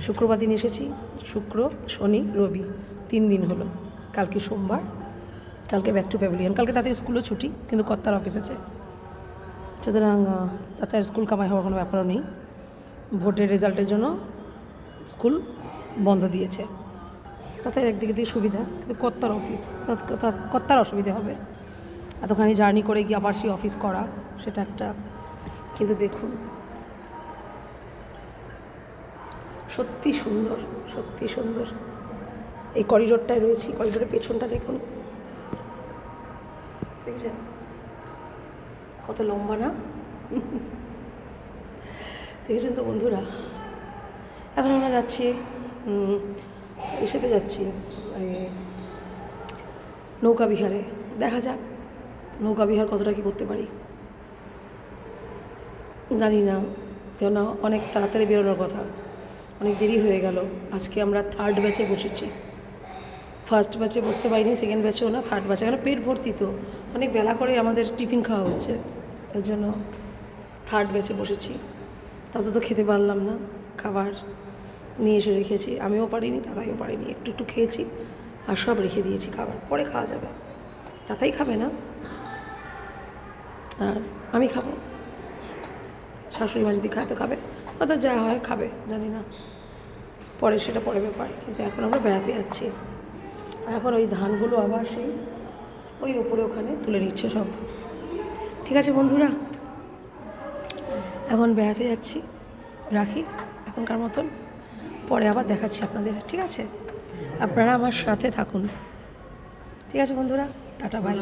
শুক্রবার দিন এসেছি, শুক্র শনি রবি 3 দিন হলো। কালকে সোমবার, কালকে ব্যাক টু প্যাভিলিয়ন। কালকে তাদের স্কুলও ছুটি, কিন্তু কর্তার অফিস আছে, সুতরাং তাদের স্কুল কামাই হওয়ার কোনো ব্যাপারও নেই। ভোটের রেজাল্টের জন্য স্কুল বন্ধ দিয়েছে, তাদের একদিকে দিয়ে সুবিধা, কিন্তু কর্তার অফিস, কর্তার অসুবিধা হবে এতখানি জার্নি করে গিয়ে আবার সেই অফিস করা, সেটা একটা। কিন্তু দেখুন, সত্যি সুন্দর, সত্যি সুন্দর। এই করিডোরটায় রয়েছি, করিডোরের পেছনটা দেখুন, দেখছেন কত লম্বা না? দেখেছেন তো বন্ধুরা। এখন আমরা যাচ্ছি, এসেতে যাচ্ছি নৌকা বিহারে। দেখা যাক নৌকা বিহার কতটা কী করতে পারি জানি না, কেননা অনেক তাড়াতাড়ি বেরোনোর কথা, অনেক দেরি হয়ে গেল। আজকে আমরা 3rd ব্যাচে বসেছি, 1st ব্যাচে বসতে পারিনি, 2nd ব্যাচেও না, 3rd ব্যাচে। কেন পেট ভর্তি তো, অনেক বেলা করে আমাদের টিফিন খাওয়া হচ্ছে, এর জন্য 3rd ব্যাচে বসেছি। তত তো খেতে পারলাম না, খাবার নিয়ে এসে রেখেছি, আমিও পারিনি, দাদাইও পারিনি, একটু একটু খেয়েছি, আর সব রেখে দিয়েছি, খাবার পরে খাওয়া যাবে। দাদাই খাবে না, আর আমি খাবো, শাশুড়ি মা যদি খায় তো খাবে, অর্থাৎ যা হয় খাবে, জানি না, পরে সেটা পরে ব্যাপার। কিন্তু এখন আমরা বেড়াতে যাচ্ছি, এখন ওই ধানগুলো আবার সেই ওই ওপরে ওখানে তুলে নিচ্ছে সব। ঠিক আছে বন্ধুরা, এখন বেড়াতে যাচ্ছি, রাখি এখনকার মতন, পরে আবার দেখাচ্ছি আপনাদের। ঠিক আছে, আপনারা আমার সাথে থাকুন। ঠিক আছে বন্ধুরা, টাটা বাই।